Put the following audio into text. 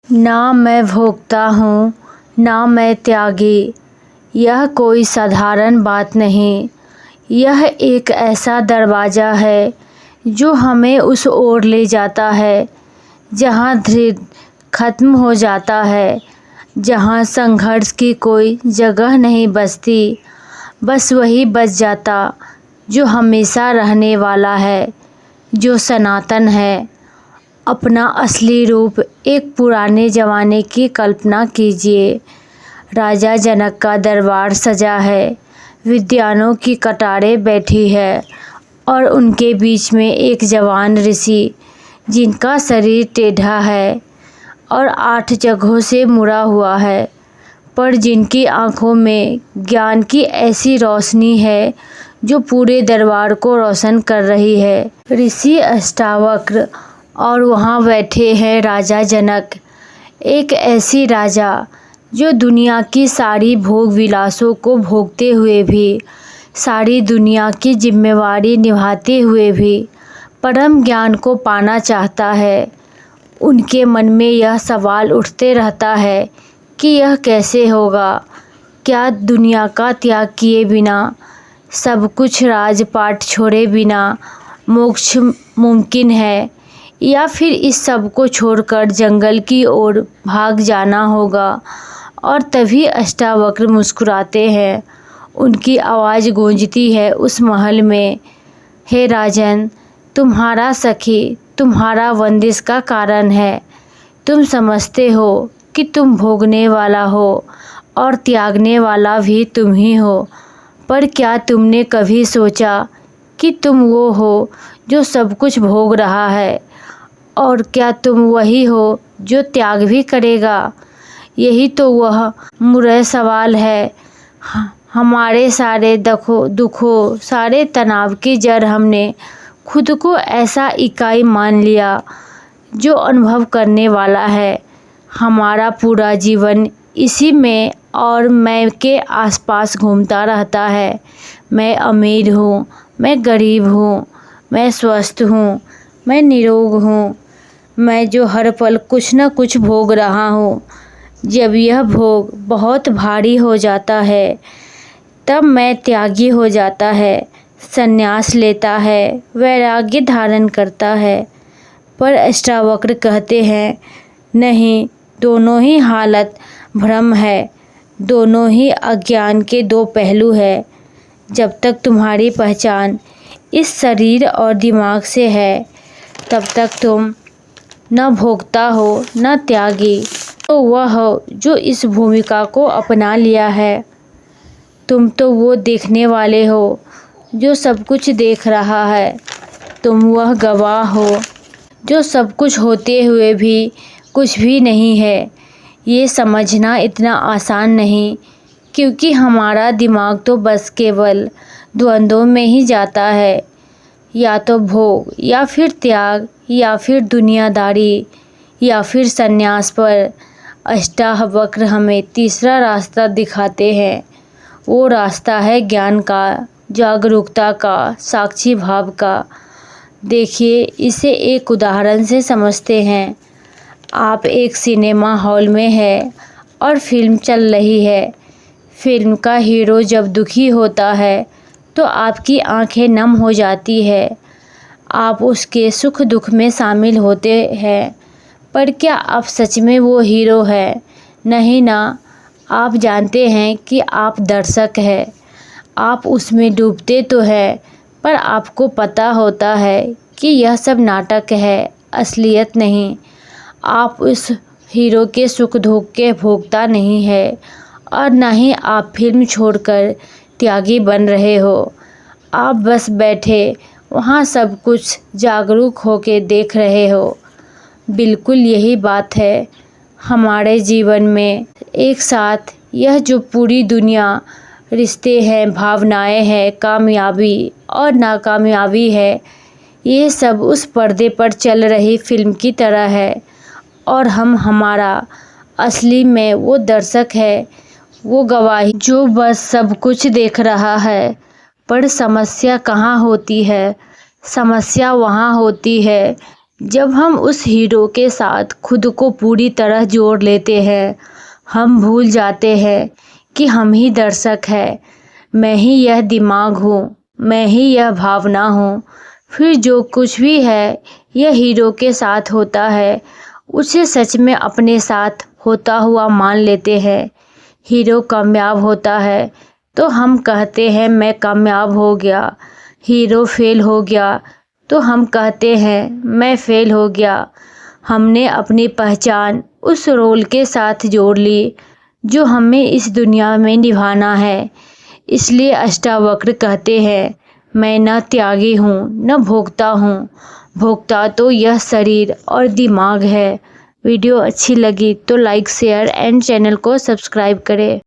ना मैं भोगता हूँ ना मैं त्यागी, यह कोई साधारण बात नहीं। यह एक ऐसा दरवाज़ा है जो हमें उस ओर ले जाता है जहाँ धैर्य खत्म हो जाता है, जहाँ संघर्ष की कोई जगह नहीं बचती। बस वही बच जाता जो हमेशा रहने वाला है, जो सनातन है। अपना असली रूप एक पुराने ज़माने की कल्पना कीजिए। राजा जनक का दरबार सजा है, विद्वानों की कतारें बैठी है और उनके बीच में एक जवान ऋषि जिनका शरीर टेढ़ा है और 8 जगहों से मुड़ा हुआ है, पर जिनकी आंखों में ज्ञान की ऐसी रोशनी है जो पूरे दरबार को रोशन कर रही है। ऋषि अष्टावक्र और वहाँ बैठे हैं राजा जनक, एक ऐसी राजा जो दुनिया की सारी भोग विलासों को भोगते हुए भी, सारी दुनिया की जिम्मेवारी निभाते हुए भी परम ज्ञान को पाना चाहता है। उनके मन में यह सवाल उठते रहता है कि यह कैसे होगा। क्या दुनिया का त्याग किए बिना, सब कुछ राजपाट छोड़े बिना मोक्ष मुमकिन है, या फिर इस सब को छोड़कर जंगल की ओर भाग जाना होगा। और तभी अष्टावक्र मुस्कुराते हैं। उनकी आवाज़ गूंजती है उस महल में, हे राजन, तुम्हारा सखी तुम्हारा बंदिश का कारण है। तुम समझते हो कि तुम भोगने वाला हो और त्यागने वाला भी तुम ही हो, पर क्या तुमने कभी सोचा कि तुम वो हो जो सब कुछ भोग रहा है, और क्या तुम वही हो जो त्याग भी करेगा? यही तो वह मुर्रा सवाल है। हमारे सारे दुखों सारे तनाव की जड़ हमने खुद को ऐसा इकाई मान लिया जो अनुभव करने वाला है। हमारा पूरा जीवन इसी में और मैं के आसपास घूमता रहता है। मैं अमीर हूँ, मैं गरीब हूँ, मैं स्वस्थ हूँ, मैं निरोग हूँ, मैं जो हर पल कुछ न कुछ भोग रहा हूँ। जब यह भोग बहुत भारी हो जाता है तब मैं त्यागी हो जाता है, संन्यास लेता है, वैराग्य धारण करता है। पर अष्टावक्र कहते हैं, नहीं, दोनों ही हालत भ्रम है, दोनों ही अज्ञान के 2 पहलू है। जब तक तुम्हारी पहचान इस शरीर और दिमाग से है, तब तक तुम न भोगता हो न त्यागी। तो वह हो जो इस भूमिका को अपना लिया है। तुम तो वो देखने वाले हो जो सब कुछ देख रहा है। तुम वह गवाह हो जो सब कुछ होते हुए भी कुछ भी नहीं है। ये समझना इतना आसान नहीं, क्योंकि हमारा दिमाग तो बस केवल द्वंद्वों में ही जाता है, या तो भोग या फिर त्याग, या फिर दुनियादारी या फिर संन्यास। पर अष्टावक्र हमें तीसरा रास्ता दिखाते हैं। वो रास्ता है ज्ञान का, जागरूकता का, साक्षी भाव का। देखिए, इसे एक उदाहरण से समझते हैं। आप एक सिनेमा हॉल में हैं और फिल्म चल रही है। फिल्म का हीरो जब दुखी होता है तो आपकी आंखें नम हो जाती है। आप उसके सुख दुख में शामिल होते हैं, पर क्या आप सच में वो हीरो है? नहीं ना। आप जानते हैं कि आप दर्शक हैं। आप उसमें डूबते तो हैं, पर आपको पता होता है कि यह सब नाटक है, असलियत नहीं। आप उस हीरो के सुख दुख के भोगता नहीं है, और न ही आप फिल्म छोड़कर त्यागी बन रहे हो। आप बस बैठे वहाँ सब कुछ जागरूक होके देख रहे हो। बिल्कुल यही बात है हमारे जीवन में। एक साथ यह जो पूरी दुनिया, रिश्ते हैं, भावनाएं हैं, कामयाबी और नाकामयाबी है, ये सब उस पर्दे पर चल रही फिल्म की तरह है, और हमारा असली में वो दर्शक है, वो गवाही जो बस सब कुछ देख रहा है। पर समस्या कहाँ होती है? समस्या वहाँ होती है जब हम उस हीरो के साथ खुद को पूरी तरह जोड़ लेते हैं, हम भूल जाते हैं कि हम ही दर्शक हैं, मैं ही यह दिमाग हूँ, मैं ही यह भावना हूँ। फिर जो कुछ भी है यह हीरो के साथ होता है, उसे सच में अपने साथ होता हुआ मान लेते हैं। हीरो कामयाब होता है तो हम कहते हैं मैं कामयाब हो गया। हीरो फेल हो गया तो हम कहते हैं मैं फेल हो गया। हमने अपनी पहचान उस रोल के साथ जोड़ ली जो हमें इस दुनिया में निभाना है। इसलिए अष्टावक्र कहते हैं मैं न त्यागी हूँ न भोक्ता हूँ, भोक्ता तो यह शरीर और दिमाग है। वीडियो अच्छी लगी तो लाइक शेयर एंड चैनल को सब्सक्राइब करें।